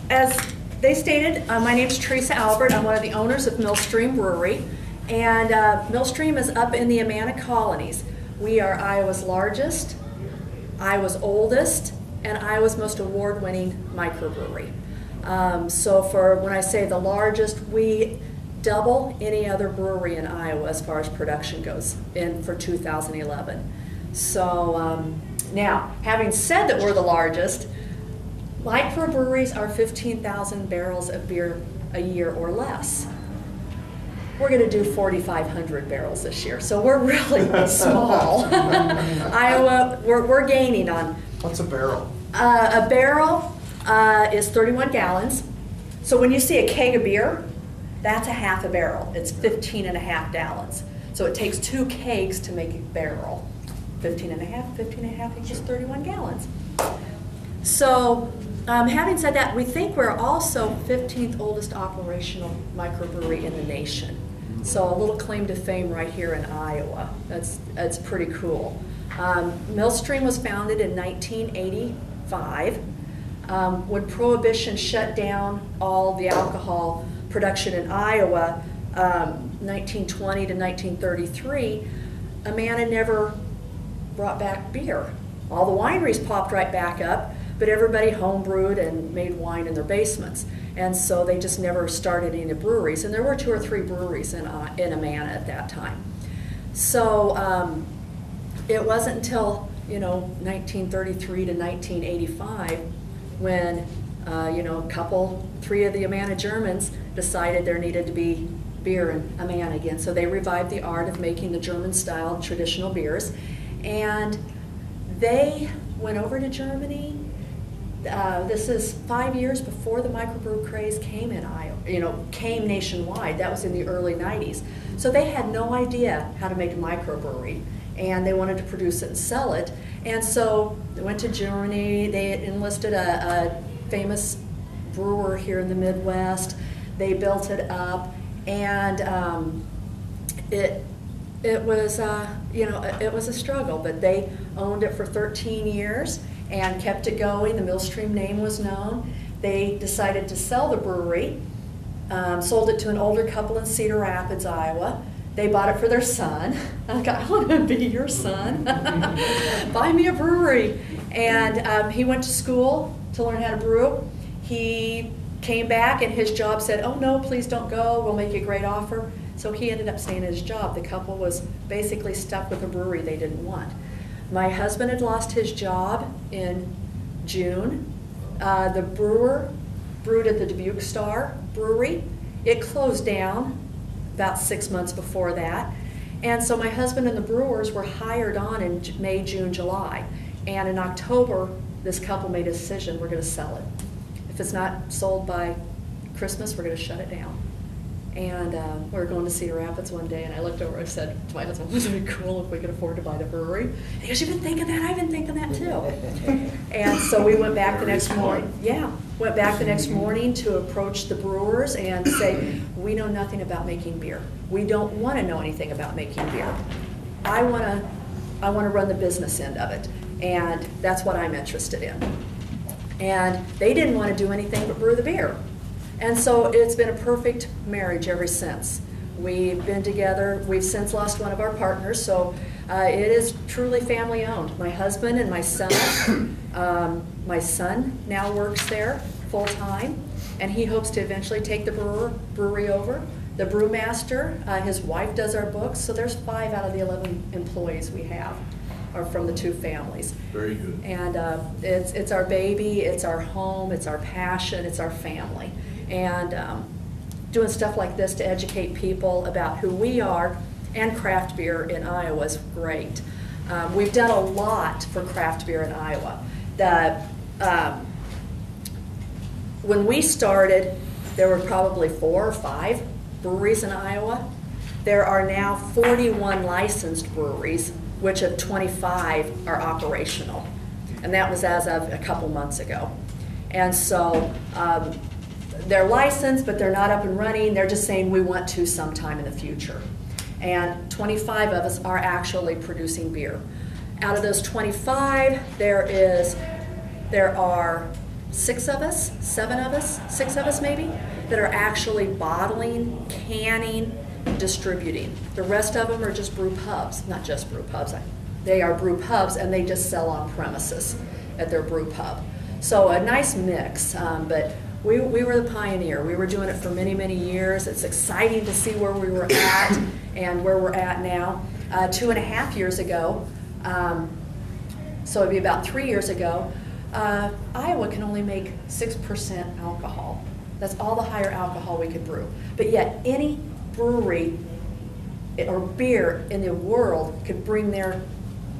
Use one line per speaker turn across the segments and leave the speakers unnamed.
as they stated, my name is Teresa Albert. I'm one of the owners of Millstream Brewery, and Millstream is up in the Amana colonies. We are Iowa's largest, Iowa's oldest, and Iowa's most award-winning microbrewery. So for when I say the largest, we double any other brewery in Iowa as far as production goes for 2011. So now, having said that we're the largest, microbreweries are 15,000 barrels of beer a year or less. We're going to do 4,500 barrels this year, so we're really small. Iowa, we're gaining on.
What's a barrel?
A barrel is 31 gallons. So when you see a keg of beer, that's a half a barrel. It's 15 and a half gallons. So it takes 2 kegs to make a barrel. 15 and a half equals 31 gallons. So having said that, we think we're also 15th oldest operational microbrewery in the nation. So a little claim to fame right here in Iowa. That's pretty cool. Millstream was founded in 1985. When Prohibition shut down all the alcohol production in Iowa, 1920 to 1933, Amana never brought back beer. All the wineries popped right back up, but everybody homebrewed and made wine in their basements. And so they just never started any breweries. And there were 2 or 3 breweries in Amana at that time. So it wasn't until 1933 to 1985 when 3 of the Amana Germans decided there needed to be beer in Amana again. So they revived the art of making the German-style traditional beers, and they went over to Germany. This is 5 years before the microbrew craze came in Iowa, came nationwide. That was in the early 90s. So they had no idea how to make a microbrewery, and they wanted to produce it and sell it. And so they went to Germany. They enlisted a famous brewer here in the Midwest. They built it up, and it was it was a struggle, but they owned it for 13 years and kept it going. The Millstream name was known. They decided to sell the brewery, sold it to an older couple in Cedar Rapids, Iowa. They bought it for their son. I want to be your son. Buy me a brewery. And he went to school to learn how to brew. He came back and his job said, "Oh no, please don't go, we'll make you a great offer." So he ended up staying at his job. The couple was basically stuck with a brewery they didn't want. My husband had lost his job in June. The brewer brewed at the Dubuque Star Brewery. It closed down about 6 months before that. And so my husband and the brewers were hired on in May, June, July. And in October, this couple made a decision, we're going to sell it. If it's not sold by Christmas, we're going to shut it down. And we were going to Cedar Rapids one day, and I looked over and said to my husband, wouldn't it be cool if we could afford to buy the brewery? And he goes, "You've been thinking that? I've been thinking that too." And so we went back the next morning. Yeah, went back the next morning to approach the brewers and say, "We know nothing about making beer. We don't want to know anything about making beer. I want to run the business end of it, and that's what I'm interested in." And they didn't want to do anything but brew the beer. And so it's been a perfect marriage ever since. We've been together. We've since lost one of our partners, so it is truly family owned. My husband and my son. My son now works there full time, and he hopes to eventually take the brewery over. The brewmaster, his wife does our books, so there's 5 out of the 11 employees we have are from the 2 families.
Very good.
And it's our baby, it's our home, it's our passion, it's our family. And doing stuff like this to educate people about who we are and craft beer in Iowa is great. We've done a lot for craft beer in Iowa. When we started, there were probably 4 or 5 breweries in Iowa. There are now 41 licensed breweries, which of 25 are operational. And that was as of a couple months ago. And so they're licensed, but they're not up and running. They're just saying we want to sometime in the future. And 25 of us are actually producing beer. Out of those 25, there are 6 of us, 7 of us, 6 of us maybe, that are actually bottling, canning, distributing. The rest of them are just brew pubs, not just brew pubs. They are brew pubs and they just sell on premises at their brew pub. So a nice mix, but we were the pioneer. We were doing it for many, many years. It's exciting to see where we were at and where we're at now. 2.5 years ago, so it'd be about 3 years ago, Iowa can only make 6% alcohol. That's all the higher alcohol we could brew. But yet any brewery or beer in the world could bring their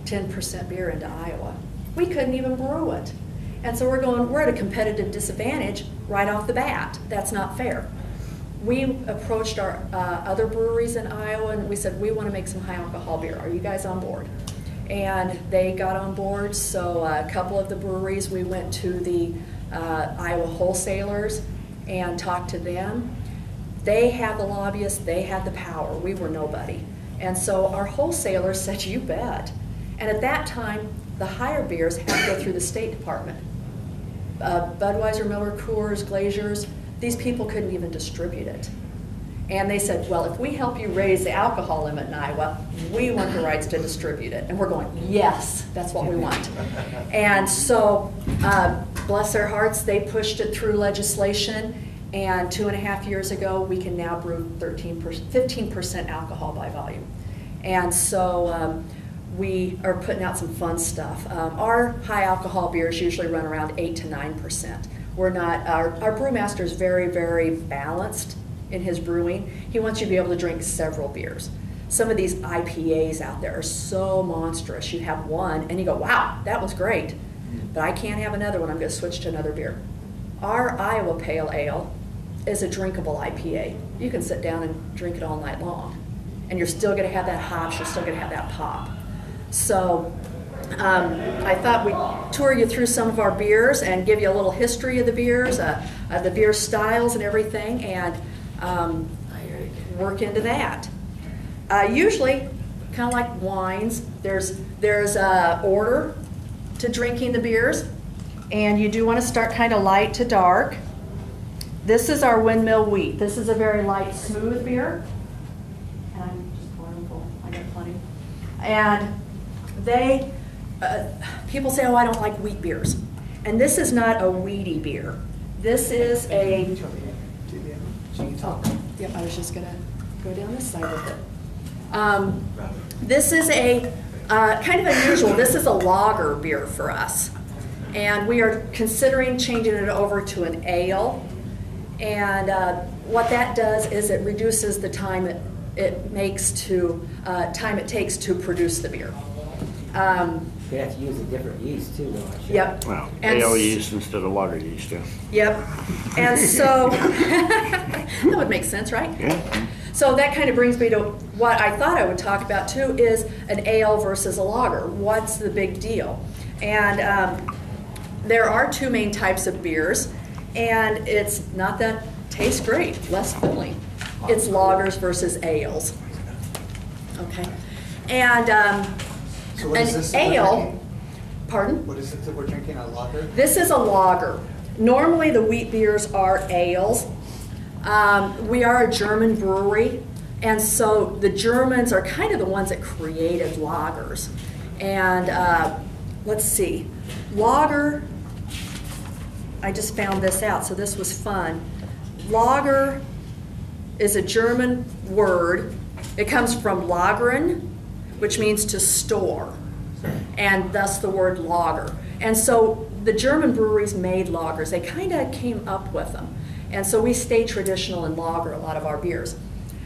10% beer into Iowa. We couldn't even brew it. And so we're at a competitive disadvantage right off the bat. That's not fair. We approached our other breweries in Iowa and we said, we want to make some high alcohol beer. Are you guys on board? And they got on board, so a couple of the breweries, we went to the Iowa wholesalers and talked to them. They had the lobbyists, they had the power, we were nobody. And so our wholesalers said, you bet. And at that time, the higher beers had to go through the State Department. Budweiser, Miller, Coors, Glaciers, these people couldn't even distribute it. And they said, well, if we help you raise the alcohol limit in Iowa, we want the rights to distribute it. And we're going, yes, that's what we want. And so, bless their hearts, they pushed it through legislation. And 2.5 years ago, we can now brew 15% alcohol by volume. And so we are putting out some fun stuff. Our high alcohol beers usually run around 8 to 9%. We're not, our brewmaster is very, very balanced in his brewing. He wants you to be able to drink several beers. Some of these IPAs out there are so monstrous. You have one and you go, wow, that was great, but I can't have another one. I'm going to switch to another beer. Our Iowa Pale Ale is a drinkable IPA. You can sit down and drink it all night long, and you're still going to have that hops, you're still going to have that pop. So I thought we'd tour you through some of our beers and give you a little history of the beers, the beer styles and everything, and work into that. Usually, kind of like wines, there's a order to drinking the beers, and you do want to start kind of light to dark. This is our Windmill Wheat. This is a very light, smooth beer. And I'm just pouring full. I got plenty. And they, people say, oh, I don't like wheat beers. And this is not a weedy beer. This is a, oh, yep, I was just going to go down this side with it. This is a kind of unusual. This is a lager beer for us. And we are considering changing it over to an ale. And what that does is it reduces the time it takes to produce the beer.
You have to use a different yeast too, don't you?
Yep.
Well,
And
ale yeast instead of lager yeast, yeah.
Yep. And so that would make sense, right?
Yeah.
So that kind of brings me to what I thought I would talk about too, is an ale versus a lager. What's the big deal? And there are two main types of beers, and it's not that tastes great, less filling. It's lagers versus ales. Okay. And
So what is this that we're
ale,
drinking?
pardon?
What is it that we're drinking, a lager?
This is a lager. Normally the wheat beers are ales. We are a German brewery, and so the Germans are kind of the ones that created lagers. And let's see, lager, I just found this out, so this was fun. Lager is a German word. It comes from lagern, which means to store, and thus the word lager. And so the German breweries made lagers. They kind of came up with them. And so we stay traditional in lager, a lot of our beers.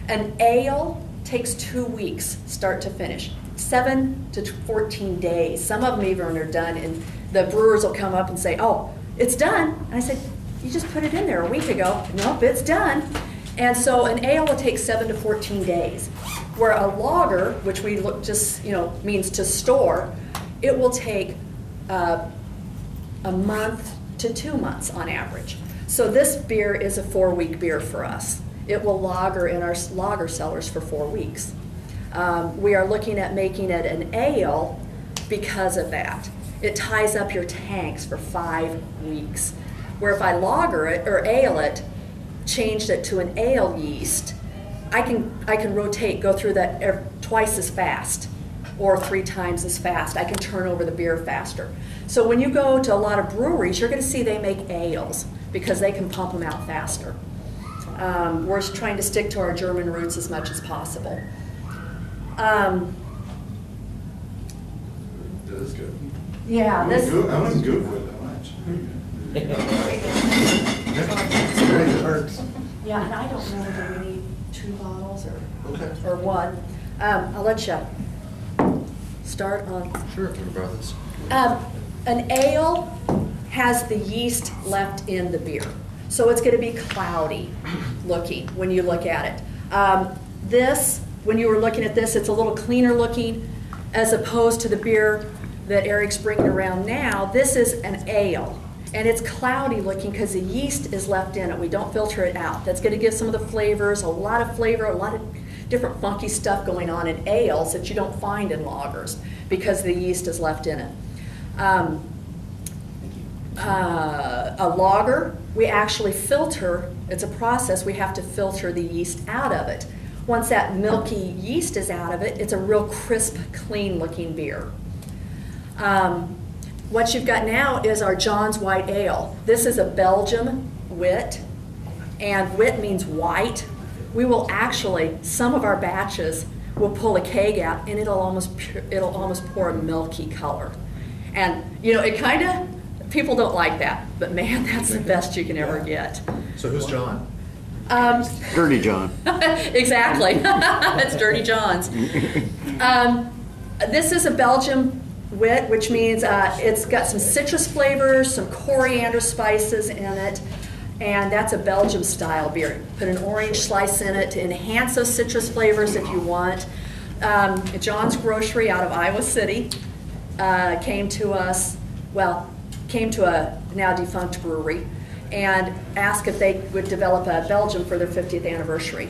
An ale takes 2 weeks, start to finish, 7 to 14 days. Some of them even are done, and the brewers will come up and say, oh, it's done. And I said, you just put it in there a week ago. Nope, it's done. And so an ale will take 7 to 14 days, where a lager, which we look just, means to store, it will take a month to 2 months on average. So this beer is a 4-week beer for us. It will lager in our lager cellars for 4 weeks. We are looking at making it an ale because of that. It ties up your tanks for 5 weeks. Where if I lager it or ale it, changed it to an ale yeast, I can rotate, go through that twice as fast or 3 times as fast. I can turn over the beer faster. So when you go to a lot of breweries, you're going to see they make ales because they can pump them out faster. We're trying to stick to our German roots as much as possible.
That is good.
Yeah, this.
I wasn't good with that much. It hurts.
Yeah, and I don't know, do we need 2 bottles
Okay.
or 1? I'll let you start on.
Sure. What about this?
An ale has the yeast left in the beer, so it's going to be cloudy looking when you look at it. This, when you were looking at this, it's a little cleaner looking as opposed to the beer that Eric's bringing around now. This is an ale, and it's cloudy looking because the yeast is left in it. We don't filter it out. That's going to give some of the flavors, a lot of flavor, a lot of different funky stuff going on in ales that you don't find in lagers because the yeast is left in it. A lager, we actually filter, it's a process, we have to filter the yeast out of it. Once that milky yeast is out of it, it's a real crisp, clean looking beer. What you've got now is our John's White Ale. This is a Belgium wit, and wit means white. We will actually, some of our batches, will pull a keg out and it'll almost pour a milky color. And you know, it kind of, people don't like that, but man, that's the best you can ever get.
So who's John?
Dirty John.
Exactly. It's Dirty John's. This is a Belgium wit, which means it's got some citrus flavors, some coriander spices in it, and that's a Belgium style beer. Put an orange slice in it to enhance those citrus flavors if you want. John's Grocery out of Iowa City came to us, came to a now defunct brewery and asked if they would develop a Belgium for their 50th anniversary.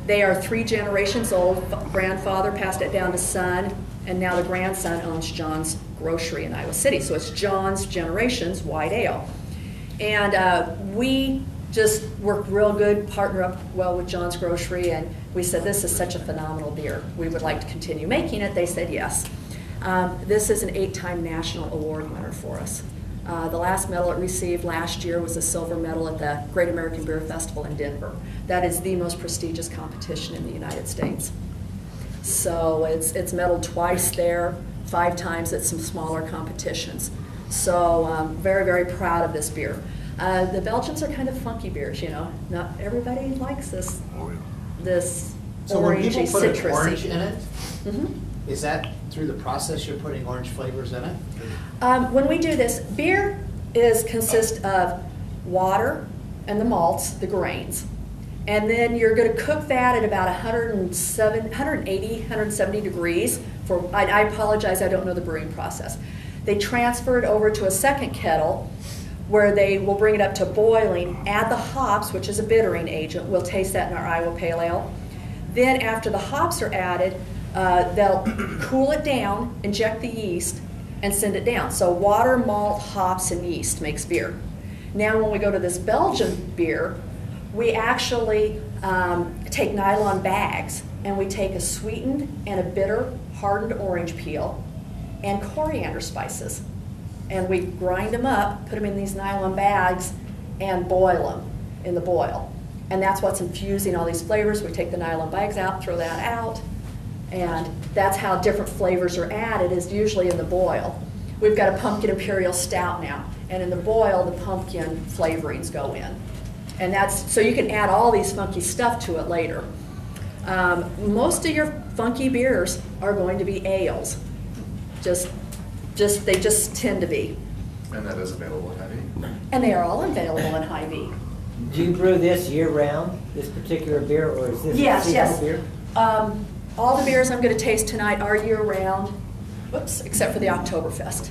They are 3 generations old. Grandfather passed it down to son, and now the grandson owns John's Grocery in Iowa City. So it's John's Generations White Ale. And we just worked real good, partner up well with John's Grocery, and we said, this is such a phenomenal beer. We would like to continue making it. They said yes. This is an 8-time national award winner for us. The last medal it received last year was a silver medal at the Great American Beer Festival in Denver. That is the most prestigious competition in the United States. So it's medaled twice there, 5 times at some smaller competitions. So very, very proud of this beer. The Belgians are kind of funky beers, you know. Not everybody likes this, this
So when
orangey,
people put
citrusy.
an orange in it,
Mhm.
is that through the process you're putting orange flavors in it?
When we do this, beer consists of water and the malts, the grains. And then you're going to cook that at about 180, 170 degrees. I apologize, I don't know the brewing process. They transfer it over to a second kettle where they will bring it up to boiling, add the hops, which is a bittering agent. We'll taste that in our Iowa Pale Ale. Then after the hops are added, they'll cool it down, inject the yeast, and send it down. So water, malt, hops, and yeast makes beer. Now when we go to this Belgian beer, we actually take nylon bags, and we take a sweetened and a bitter hardened orange peel and coriander spices. And we grind them up, put them in these nylon bags, and boil them in the boil. And that's what's infusing all these flavors. We take the nylon bags out, throw that out, and that's how different flavors are added, is usually in the boil. We've got a pumpkin imperial stout now, and in the boil, the pumpkin flavorings go in. And that's, so you can add all these funky stuff to it later. Most of your funky beers are going to be ales. They just tend to be.
And that is available in Heavy?
And they are all available in Hy-Vee.
Do you brew this year-round, this particular beer, or is this
Yes,
a seasonal
yes.
beer?
All the beers I'm going to taste tonight are year-round, except for the Oktoberfest.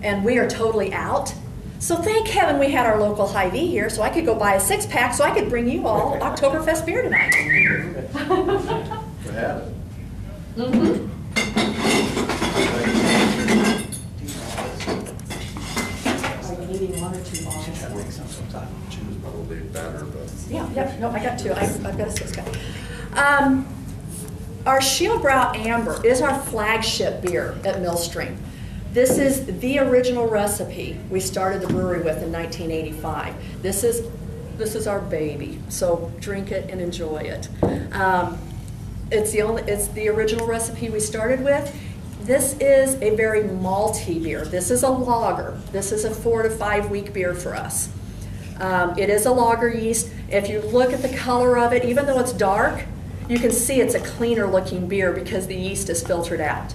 And we are totally out. So thank heaven we had our local Hy-Vee here, so I could go buy a 6-pack so I could bring you all Oktoberfest beer tonight.
We have it.
Mm-hmm. Are you needing 1 or 2 bottles?
make some sometime.
Choose probably better, but.
Yeah, yep, no, I got two. I've got a six-pack. Our Shield Brow Amber is our flagship beer at Millstream. This is the original recipe we started the brewery with in 1985. This is our baby, so drink it and enjoy it. It's the original recipe we started with. This is a very malty beer. This is a lager. This is a 4 to 5 week beer for us. It is a lager yeast. If you look at the color of it, even though it's dark, you can see it's a cleaner looking beer because the yeast is filtered out.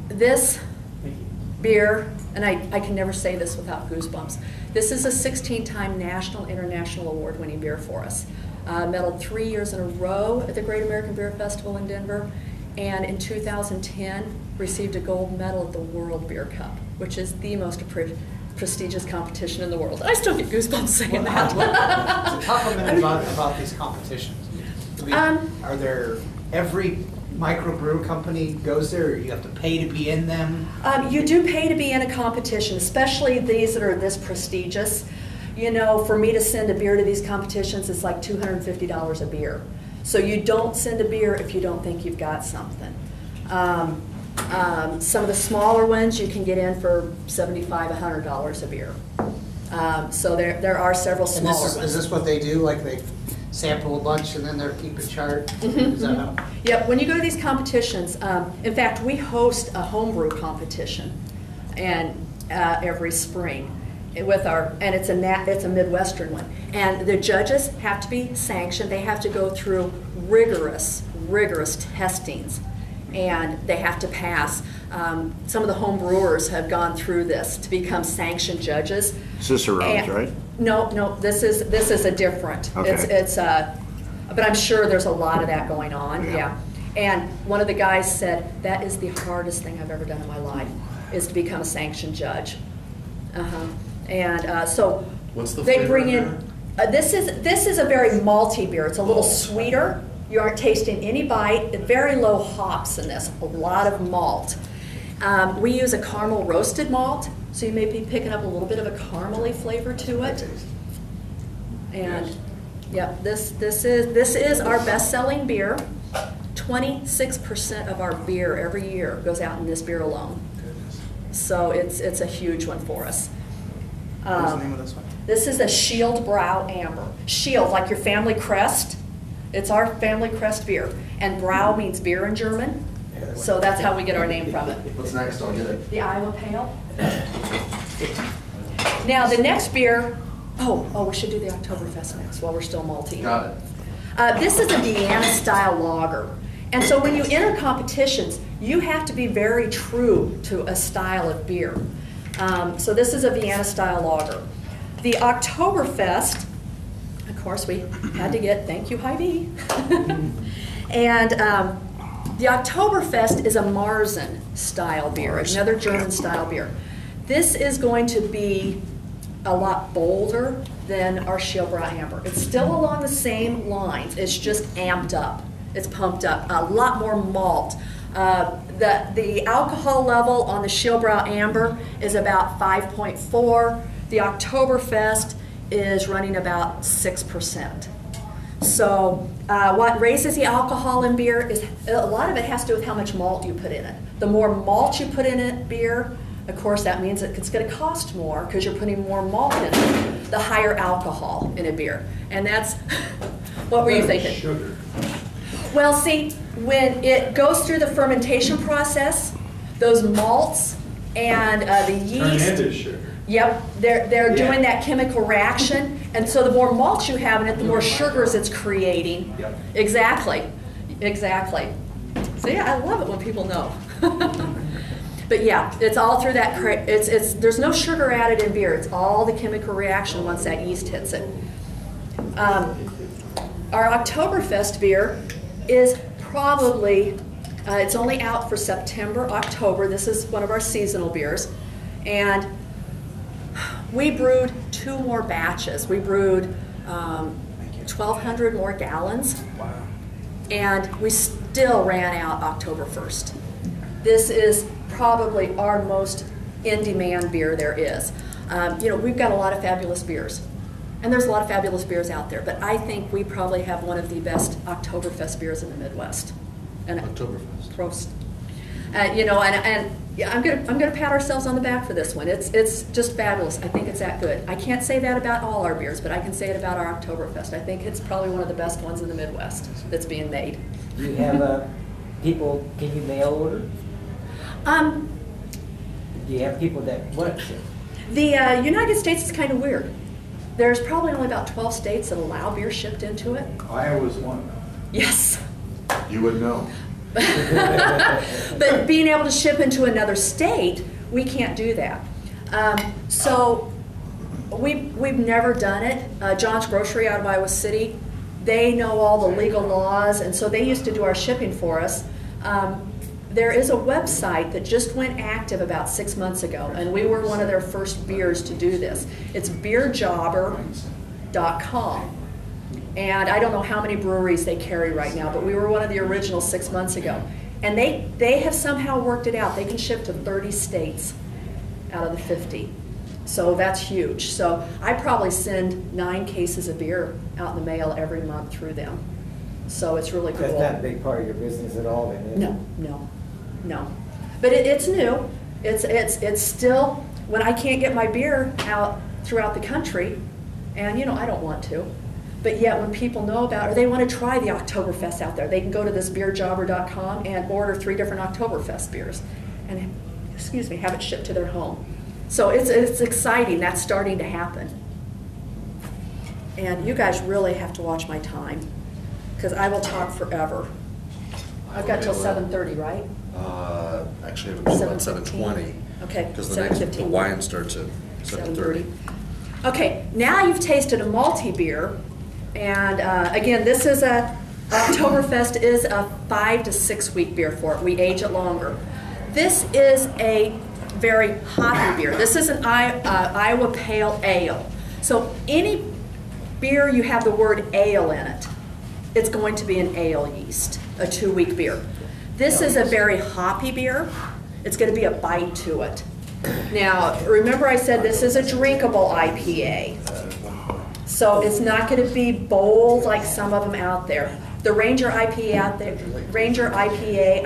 This beer, and I can never say this without goosebumps, this is a 16-time national, international award-winning beer for us. Medaled 3 years in a row at the Great American Beer Festival in Denver, and in 2010 received a gold medal at the World Beer Cup, which is the most prestigious competition in the world. I still get goosebumps saying that.
So talk a minute about these competitions. I mean, are there, every microbrew company goes there, or you have to pay to be in them?
You do pay to be in a competition, especially these that are this prestigious. You know, for me to send a beer to these competitions, it's like $250 a beer. So you don't send a beer if you don't think you've got something. Some of the smaller ones you can get in for $75, $100 a beer. So there are several smaller ones.
Is this what they do? Like they sample a bunch and then they're keeping chart? Is that how?
Yep, when you go to these competitions, in fact, we host a homebrew competition every spring with and it's a Midwestern one. And the judges have to be sanctioned. They have to go through rigorous testings, and they have to pass. Some of the home brewers have gone through this to become sanctioned judges.
Cicerones, right?
No, this is a different.
Okay.
But I'm sure there's a lot of that going on. Yeah. And one of the guys said that is the hardest thing I've ever done in my life, is to become a sanctioned judge. And so
What's the
they
flavor
bring
in
in. This is a very malty beer. It's a little sweeter. You aren't tasting any bite. Very low hops in this. A lot of malt. We use a caramel roasted malt, so you may be picking up a little bit of a caramely flavor to it. And yeah, this is our best-selling beer. 26% of our beer every year goes out in this beer alone. So it's a huge one for us.
What's the name of this one?
This is a Shield Brow Amber. Shield, like your family crest. It's our family crest beer. And Brau means beer in German. So that's how we get our name from it.
What's next? I'll get it.
The Iowa Pale. Now the next beer, we should do the Oktoberfest next while we're still malty.
Got it.
This is a Vienna style lager. And so when you enter competitions, you have to be very true to a style of beer. So this is a Vienna style lager. The Oktoberfest, of course, we had to get, thank you, Hy-Vee. And the Oktoberfest is a Marzen style beer, another German style beer. This is going to be a lot bolder than our Shield Brow Amber. It's still along the same lines, it's just amped up. It's pumped up, a lot more malt. The alcohol level on the Shield Brow Amber is about 5.4. The Oktoberfest is running about 6%. So what raises the alcohol in beer is, a lot of it has to do with how much malt you put in it. The more malt you put in it, beer, of course that means that it's going to cost more because you're putting more malt in it. The higher alcohol in a beer. And that's, what were you thinking?
Sugar.
Well, see, when it goes through the fermentation process, those malts and the yeast.
Turn into sugar.
Yep, they're doing that chemical reaction, and so the more malt you have in it, the more sugars it's creating.
Yep.
Exactly. So yeah, I love it when people know. But yeah, it's all through that. There's no sugar added in beer. It's all the chemical reaction once that yeast hits it. Our Oktoberfest beer is probably, it's only out for September, October. This is one of our seasonal beers. And we brewed 2 more batches. We brewed 1,200 more gallons.
Wow.
And we still ran out October 1st. This is probably our most in-demand beer there is. You know, we've got a lot of fabulous beers. And there's a lot of fabulous beers out there, but I think we probably have one of the best Oktoberfest beers in the Midwest. And
Oktoberfest.
Prost. You know, and yeah, I'm gonna pat ourselves on the back for this one. It's just fabulous. I think it's that good. I can't say that about all our beers, but I can say it about our Oktoberfest. I think it's probably one of the best ones in the Midwest that's being made.
Do you have people, can you mail order? Do you have people that want to?
The United States is kind of weird. There's probably only about 12 states that allow beer shipped into it.
Iowa's one.
Yes.
You would know.
But being able to ship into another state, we can't do that. So we've never done it. John's Grocery out of Iowa City, they know all the legal laws, and so they used to do our shipping for us. There is a website that just went active about 6 months ago, and we were one of their first beers to do this. It's beerjobber.com. And I don't know how many breweries they carry right now, but we were one of the original 6 months ago. And they have somehow worked it out. They can ship to 30 states out of the 50. So that's huge. So I probably send 9 cases of beer out in the mail every month through them. So it's really cool.
That's not a big part of your business at all, then, is it?
No. But it's new. It's still, when I can't get my beer out throughout the country, and you know, I don't want to, but yet when people know about, or they want to try the Oktoberfest out there, they can go to this beerjobber.com and order 3 different Oktoberfest beers and, excuse me, have it shipped to their home. So it's exciting. That's starting to happen. And you guys really have to watch my time, because I will talk forever. I've got till 7:30, right?
Actually, I have a call at 7:20.
Okay,
Because the next, the
7:15.
wine starts at 7:30.
Okay, now you've tasted a malty beer, and again, this is Oktoberfest is a 5 to 6 week beer for it. We age it longer. This is a very hoppy beer. This is an Iowa Pale Ale. So any beer you have the word ale in it, it's going to be an ale yeast, a 2 week beer. This is a very hoppy beer. It's going to be a bite to it. Now, remember I said this is a drinkable IPA. So it's not going to be bold like some of them out there. The Ranger IPA,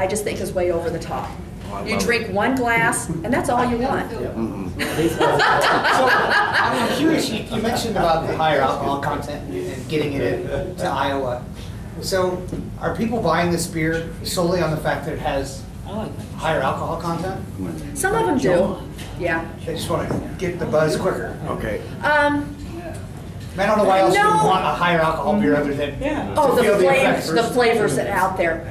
I just think is way over the top. You drink 1 glass, and that's all you want.
So I'm curious, you mentioned about the higher alcohol content and getting it to Iowa. So are people buying this beer solely on the fact that it has higher alcohol content?
Some of them do, yeah.
They just want to get the buzz quicker.
Okay.
I don't know why else you
No.
would want a higher alcohol beer other than
Oh,
to feel the effects.
the flavors that are out there.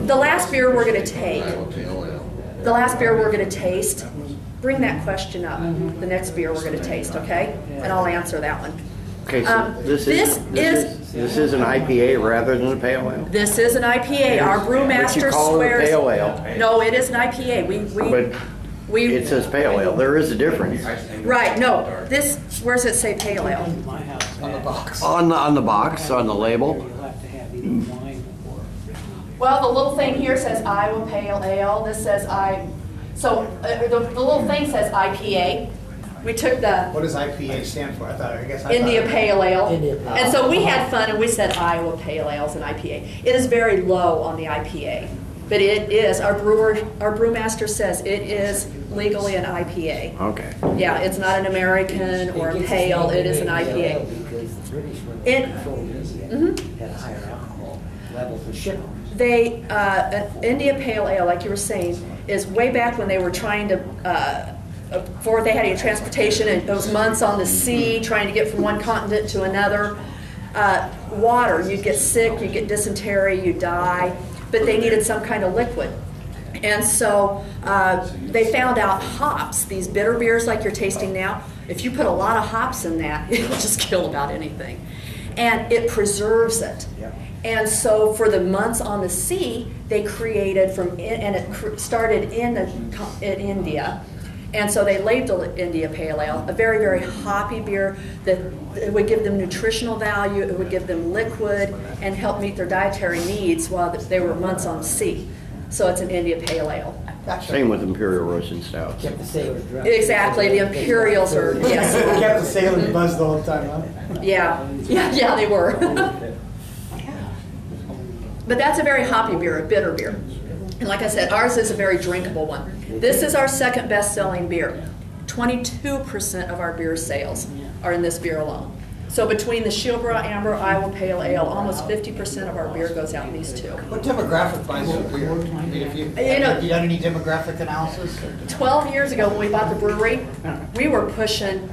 The last beer we're going to take,
Iowa Pale Ale.
the last beer we're going to taste, bring that question up, the next beer we're going to taste, okay? And I'll answer that one.
Okay, so this is an IPA rather than a pale ale?
This is an IPA. Our brewmaster
But you call it a
swears.
pale ale.
No, it is an IPA.
But
we
it says pale ale. There is a difference.
right. No, this. Where does it say pale ale?
On the box.
On the box, on the label.
Well, the little thing here says Iowa Pale Ale. This says So the little thing says IPA. We took the
What does IPA stand for? I thought
India Pale Ale.
India Pale.
And so we had fun and we said Iowa Pale Ale's an IPA. It is very low on the IPA, but it is, our brewmaster says it is legally an IPA.
Okay.
Yeah, it's not an American or a pale, it is an IPA.
Because the British, when
It-
they controlled India, had a higher alcohol level for shipping.
An India Pale Ale, like you were saying, is way back when they were trying to, before they had any transportation and those months on the sea, trying to get from one continent to another. Water, you'd get sick, you'd get dysentery, you'd die, but they needed some kind of liquid. And so they found out hops, these bitter beers like you're tasting now, if you put a lot of hops in that, it'll just kill about anything. And it preserves it. And so for the months on the sea, they created and it started in India. And so they labeled it India Pale Ale, a very, very hoppy beer that it would give them nutritional value, it would give them liquid, and help meet their dietary needs while they were months on the sea. So it's an India Pale Ale.
Gotcha.
Same with Imperial Roasted Stouts.
Kept the sailors drunk.
Exactly, the Imperials are, yes.
Kept the sailors buzzed the whole time, huh?
Yeah, they were. But that's a very hoppy beer, a bitter beer. And like I said, ours is a very drinkable one. This is our second best-selling beer. 22% of our beer sales are in this beer alone. So between the Shieldborough Amber, Iowa Pale Ale, almost 50% of our beer goes out in these two.
What demographic buys your beer? I mean, have you done any demographic analysis?
12 years ago when we bought the brewery, we were pushing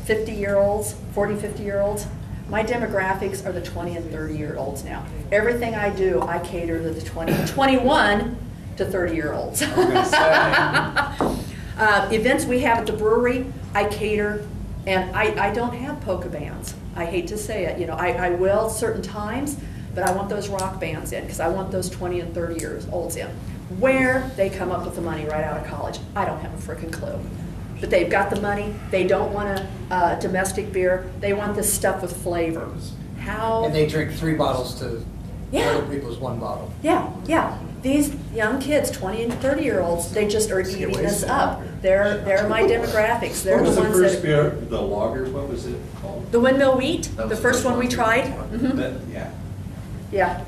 50-year-olds, 40, 50-year-olds. My demographics are the 20 and 30-year-olds now. Everything I do, I cater to the 21 to 30-year-olds. Events we have at the brewery, I cater, and I don't have polka bands. I hate to say it, I will certain times, but I want those rock bands in because I want those 20 and 30-year-olds in. Where they come up with the money right out of college, I don't have a frickin' clue. But they've got the money, they don't want a domestic beer, they want this stuff with flavor. How?
And they drink 3 bottles to
Yeah.
other people's 1 bottle.
Yeah. These young kids, 20 and 30-year-olds, they just are eating us up. They're my demographics. They're
What was
the
the
ones
first
that.
beer, the lager, what was it called?
The Windmill Wheat,
That
the
was
first one we tried. Mhm.
Yeah,
Yeah.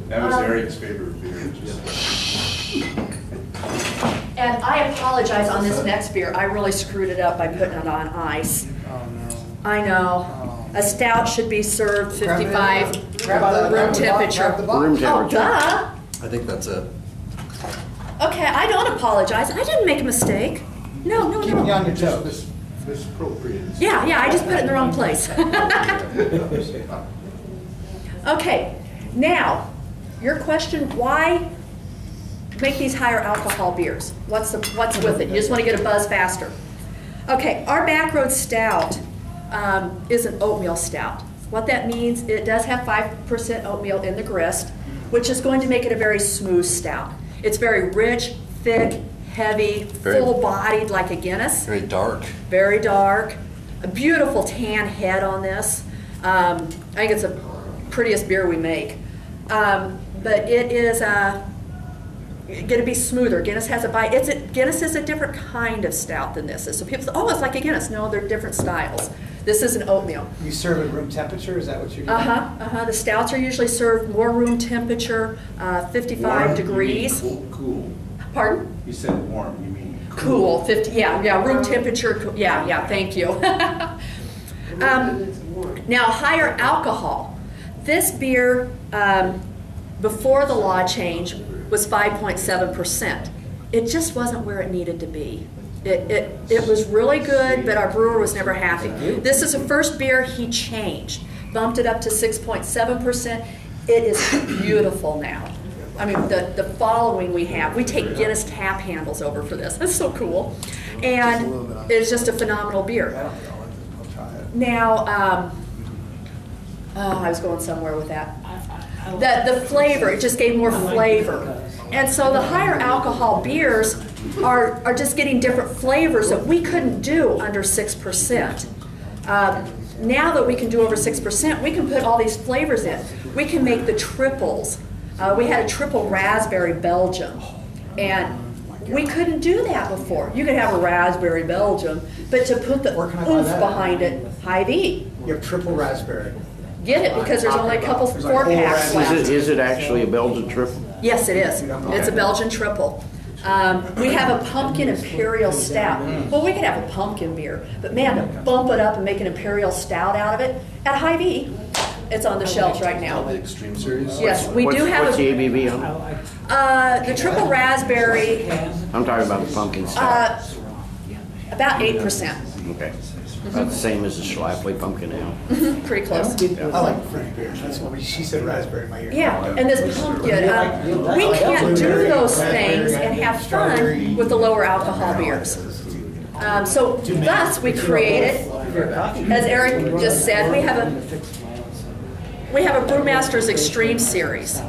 that was Eric's favorite beer.
And I apologize on this next beer. I really screwed it up by putting it on ice.
Oh, no.
I know. A stout should be served 55 room temperature.
Room
Oh,
temperature.
duh.
I think that's it.
Okay, I don't apologize. I didn't make a mistake. No.
Keep me on your toes.
Misappropriated.
Yeah, I just put it in the wrong place. Okay, now, your question, why make these higher alcohol beers? What's with it? You just want to get a buzz faster. Okay, our Backroad Stout is an oatmeal stout. What that means, it does have 5% oatmeal in the grist, which is going to make it a very smooth stout. It's very rich, thick, heavy, full-bodied like a Guinness.
Very dark.
Very dark. A beautiful tan head on this. I think it's the prettiest beer we make. But it is going to be smoother. Guinness has a bite. Guinness is a different kind of stout than this is. So people say, oh, it's like a Guinness. No, they're different styles. This is an oatmeal.
You serve at room temperature, is that what you're doing?
The stouts are usually served more room temperature, 55
Warm,
degrees.
you mean cool.
Pardon?
You said warm, you mean
Cool, 50, yeah, room temperature, yeah, thank you. Now, higher alcohol. This beer, before the law change, was 5.7%. It just wasn't where it needed to be. It was really good, but our brewer was never happy. This is the first beer he changed, bumped it up to 6.7%. It is beautiful now. I mean, the following we have, we take Guinness tap handles over for this. That's so cool. And it's just a phenomenal beer. Now, I was going somewhere with that. The flavor, it just gave more flavor. And so the higher alcohol beers are just getting different flavors that we couldn't do under 6%. Now that we can do over 6%, we can put all these flavors in. We can make the triples. We had a triple raspberry Belgium, and we couldn't do that before. You could have a raspberry Belgium, but to put the oomph behind it, Hy-Vee.
You have triple raspberry.
Get it, because there's only a couple 4-packs left.
Is it actually a Belgian triple?
Yes, it is. It's a Belgian triple. We have a pumpkin imperial stout. Well, we could have a pumpkin beer, but man, to bump it up and make an imperial stout out of it, at Hy-Vee, it's on the shelves right now.
The Extreme Series.
Yes, we do have
What's the
a,
ABV on it?
the triple raspberry,
I'm talking about the pumpkin stout.
about 8%.
Okay. About the same as the Schlafly pumpkin ale.
Pretty close.
I like fruity beers, that's what she said raspberry in my ear.
Yeah, and this pumpkin, we can't do those things and have fun with the lower alcohol beers. So thus we created, as Eric just said, we have a Brewmaster's Extreme series.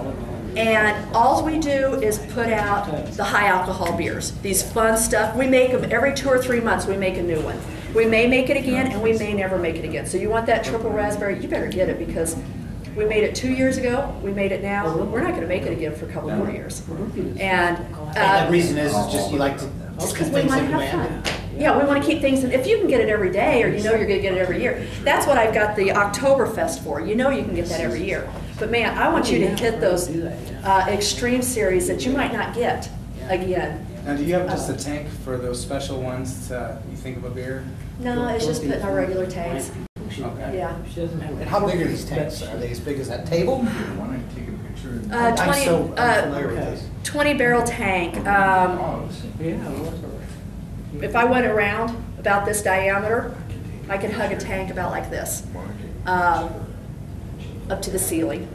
And all we do is put out the high alcohol beers, these fun stuff. We make them every 2 or 3 months, we make a new one. We may make it again and we may never make it again. So you want that triple raspberry, you better get it because We made it 2 years ago, we made it now, we're not gonna make it again for a couple more years. And,
And the reason is just you like to
just
keep
because we
things
want
in
to have
demand.
fun. Yeah, we want to keep things, if you can get it every day, or you know you're going to get it every year, that's what I've got the Oktoberfest for. You know you can get that every year. But man, I want you to hit those extreme series that you might not get again.
Now, do you have just a tank for those special ones you think of a beer?
No, it's just putting our regular tanks.
Okay.
Yeah.
And how big are these tanks? Are they as big as that table?
Why don't you take a picture?
I'm
20,
so unfamiliar with this.
20 barrel tank. If I went around about this diameter, I could hug a tank about like this, up to the ceiling.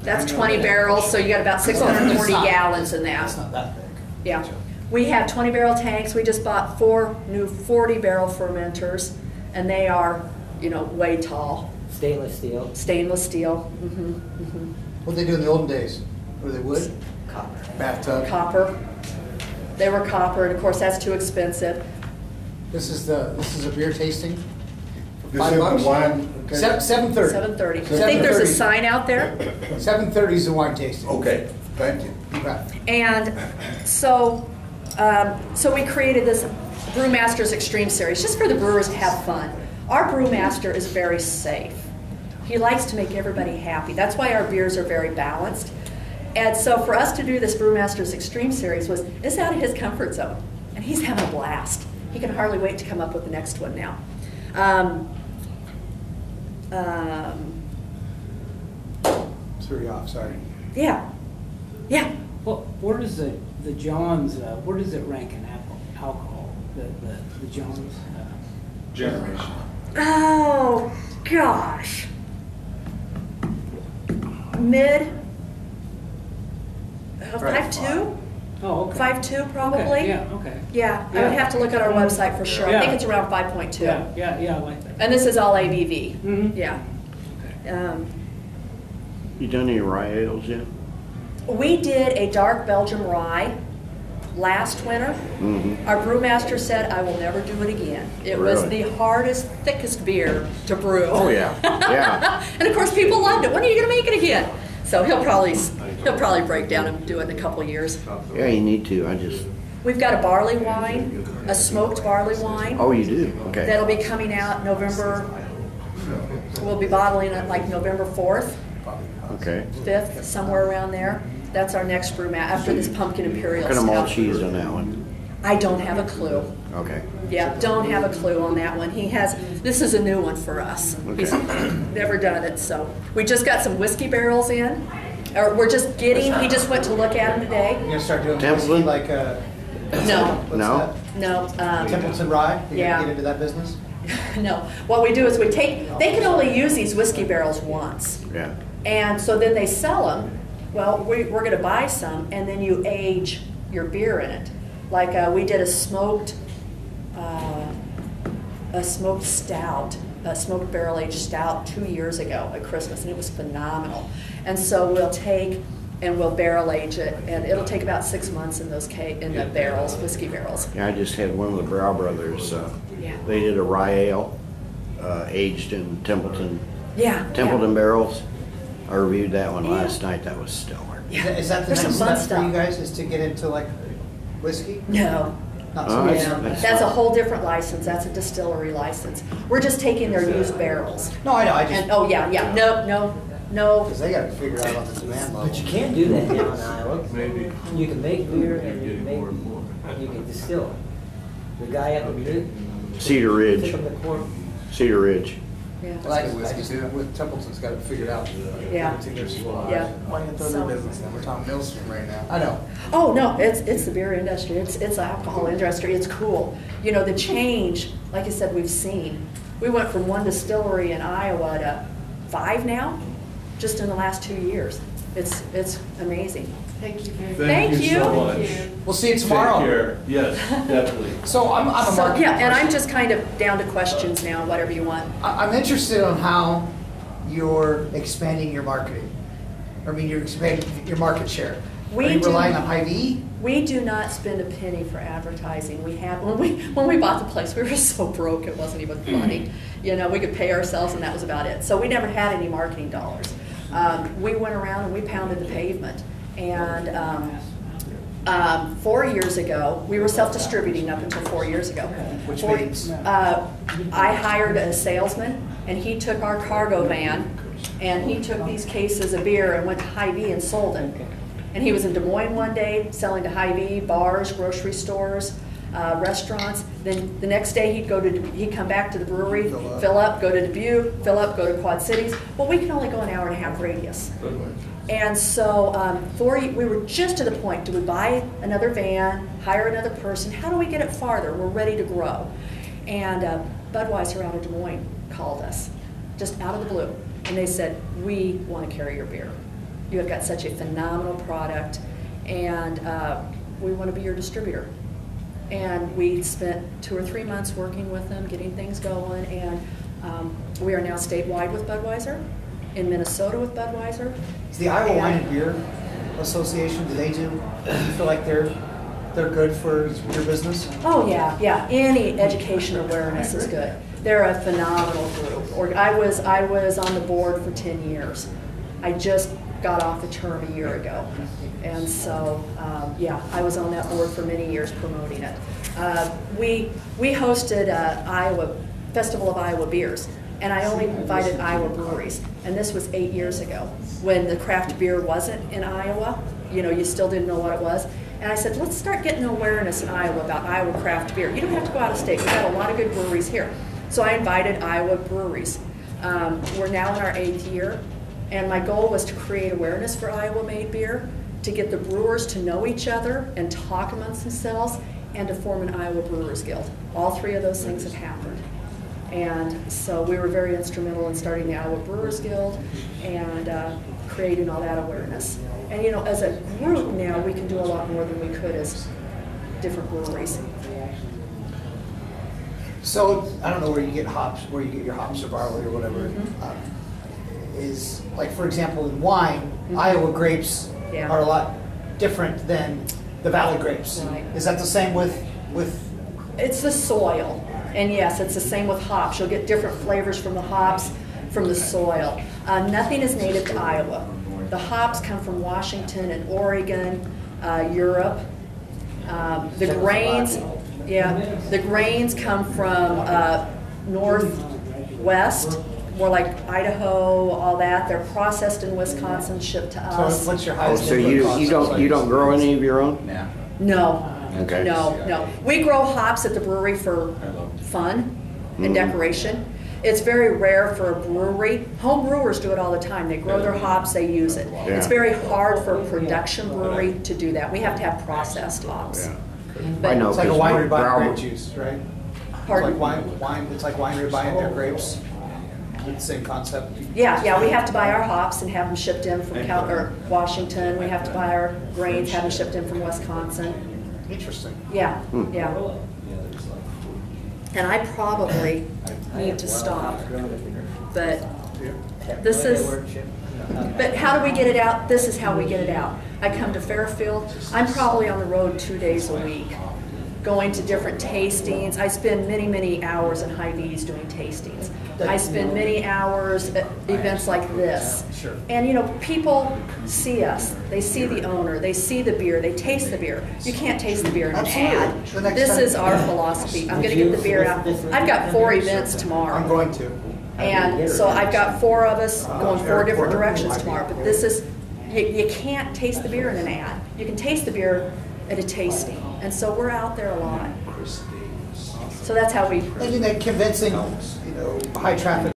That's 20 barrels, so you got about 640 gallons in
That's
that.
not that big.
Yeah. We have 20 barrel tanks. We just bought 4 new 40 barrel fermenters, and they are, you know, way tall.
Stainless steel,
Stainless steel.
What'd they do in the olden days? Were they wood?
copper.
Bathtub?
Copper. They were copper, and of course that's too expensive.
This is a beer tasting? For
This is the
$5?
one.
7:30.
7:30. I think there's a
7:30.
sign out there.
7:30 is the wine tasting.
Okay, thank you.
You bet.
And so we created this Brewmasters Extreme Series just for the brewers to have fun. Our brewmaster is very safe. He likes to make everybody happy. That's why our beers are very balanced. And so for us to do this Brewmasters Extreme Series it's out of his comfort zone. And he's having a blast. He can hardly wait to come up with the next one now.
Threw you off, sorry.
Yeah. Yeah.
Well, where does the Johns, where does it rank in alcohol, the Johns?
Generation.
Oh, gosh. Mid? 5.2?
Oh, okay.
5.2 probably?
Okay, yeah, okay.
Yeah, I would have to look at our website for sure. I think
Yeah.
it's around 5.2.
Yeah, I like that.
And this is all ABV.
Mhm.
Yeah.
You done any rye ales yet?
We did a dark Belgian rye last winter.
Mm-hmm.
Our brewmaster said, I will never do it again. It was
Really?
the hardest, thickest beer to brew.
Oh, yeah. Yeah.
And of course, people loved it. When are you going to make it again? So he'll probably break down and do it in a couple of years.
Yeah, you need to.
We've got a barley wine, a smoked barley wine.
Oh, you do? Okay.
That'll be coming out November. We'll be bottling it like November 4th,
Okay.
5th, somewhere around there. That's our next brew after this pumpkin imperial
What kind of malt
stout.
cheese on that one?
I don't have a clue.
Okay.
Yeah, don't have a clue on that one. This is a new one for us. He's
Okay.
never done it, so. We just got some whiskey barrels in, or we're just getting, he just went to look at them today.
You're gonna start doing
Templeton?
whiskey like
No,
what's
No?
that?
no.
Templeton rye? You're
Yeah.
gonna get into that business?
No, what we do is they can only use these whiskey barrels once.
Yeah.
And so then they sell them. Well, we're going to buy some, and then you age your beer in it. Like we did a smoked stout, a smoked barrel aged stout 2 years ago at Christmas, and it was phenomenal. And so we'll take and we'll barrel age it, and it'll take about 6 months in those in the barrels, whiskey barrels.
Yeah, I just had one of the Brow Brothers.
Yeah.
They did a rye ale aged in Templeton
Yeah.
barrels. I reviewed that one last night. That was stellar.
Yeah.
Is that the
There's some
next
fun
step for you
stuff.
guys, is to get into like whiskey?
No.
Not
Oh,
so much.
that's-
That's a whole different license. That's a distillery license. We're just taking their used barrels.
No, I know, I
And,
just,
oh, yeah, no.
because they gotta figure out on the demand level.
But you can't do that now in Iowa.
Maybe.
You can make beer and you
Getting
can
more and more.
you can distill. The guy up in Butte,
Cedar Ridge.
took him to court.
Cedar Ridge.
Yeah.
Well, I just, with Templeton's got it figured out.
Yeah. Yeah.
Why you throw their business in? We're talking Millstream right now.
I know.
Oh, no, it's the beer industry. It's the alcohol industry. It's cool. You know, the change, like I said, we've seen. We went from 1 distillery in Iowa to 5 now, just in the last 2 years. It's amazing.
Thank you.
Thank you.
so much.
We'll see you tomorrow.
Take care. Yes, definitely.
So I'm a
So,
marketing
yeah, and I'm
person.
just kind of down to questions now, whatever you want.
I'm interested on how you're expanding your marketing. I mean, you're expanding your market share.
We
Are you
do-
relying on Hy-Vee?
We do not spend a penny for advertising. When we bought the place, we were so broke it wasn't even funny. You know, we could pay ourselves and that was about it. So we never had any marketing dollars. we went around and we pounded the pavement. And 4 years ago, we were self-distributing up until 4 years ago.
Which means?
I hired a salesman, and he took our cargo van, and he took these cases of beer and went to Hy-Vee and sold them. And he was in Des Moines one day selling to Hy-Vee, bars, grocery stores, restaurants. Then the next day he'd come back to the brewery, fill up, go to Dubuque, fill up, go to Quad Cities. Well, we can only go an hour and a half radius. And so we were just to the point, do we buy another van, hire another person? How do we get it farther? We're ready to grow. And Budweiser out of Des Moines called us, just out of the blue. And they said, we want to carry your beer. You have got such a phenomenal product, and we want to be your distributor. And we spent 2 or 3 months working with them, getting things going, and we are now statewide with Budweiser, in Minnesota with Budweiser.
Is the Iowa Wine and Beer Association, do you feel like they're good for your business?
Oh yeah, yeah. Any education awareness is good. They're a phenomenal group. I was on the board for 10 years. I just got off the term a year ago, and so yeah, I was on that board for many years promoting it. We hosted Iowa Festival of Iowa Beers, and I only invited Iowa breweries, and this was 8 years ago when the craft beer wasn't in Iowa. You know, you still didn't know what it was. And I said, let's start getting awareness in Iowa about Iowa craft beer. You don't have to go out of state. We've got a lot of good breweries here. So I invited Iowa breweries. We're now in our 8th year, and my goal was to create awareness for Iowa-made beer, to get the brewers to know each other and talk amongst themselves, and to form an Iowa Brewers Guild. All 3 of those things have happened. And so we were very instrumental in starting the Iowa Brewers Guild and creating all that awareness. And you know, as a group now, we can do a lot more than we could as different breweries.
So I don't know where you get hops, where you get your hops or barley or whatever. Is like, for example, in wine, Iowa grapes are a lot different than the Valley grapes.
Right.
Is that the same with?
It's the soil. And yes, it's the same with hops. You'll get different flavors from the hops, from the soil. Nothing is native to Iowa. The hops come from Washington and Oregon, Europe. The grains come from northwest, more like Idaho, all that. They're processed in Wisconsin, shipped to us.
So what's your
Oh,
highest?
so you don't grow any of your own?
Yeah.
No.
Okay.
No. We grow hops at the brewery for fun and decoration. It's very rare for a brewery. Home brewers do it all the time. They grow their hops, they use it.
Yeah.
It's very hard for a production brewery to do that. We have to have processed hops.
Yeah.
But,
I know.
It's like a
'cause
winery buying
Brown-
grape juice, right?
Pardon?
It's like wine. It's like winery buying their grapes. Same concept.
Yeah, we have to buy our hops and have them shipped in from Washington. We have to buy our grains, have them shipped in from Wisconsin.
Interesting.
Yeah. And I probably need to stop, but this is, but how do we get it out? This is how we get it out. I come to Fairfield. I'm probably on the road 2 days a week, going to different tastings. I spend many, many hours in Hy-Vee's doing tastings. I spend many hours at events like this.
Sure.
And you know, people see us. They see the owner. They see the beer. They taste the beer. You can't taste the beer in an ad.
The next
This
time-
is our philosophy. I'm going to get the beer out. I've got 4 events tomorrow.
I'm going to.
And so I've got 4 of us going 4 different directions tomorrow. But this is, you can't taste the beer in an ad. You can taste the beer at a tasting. And so we're out there a lot. So that's how we.
And in that convincing, high traffic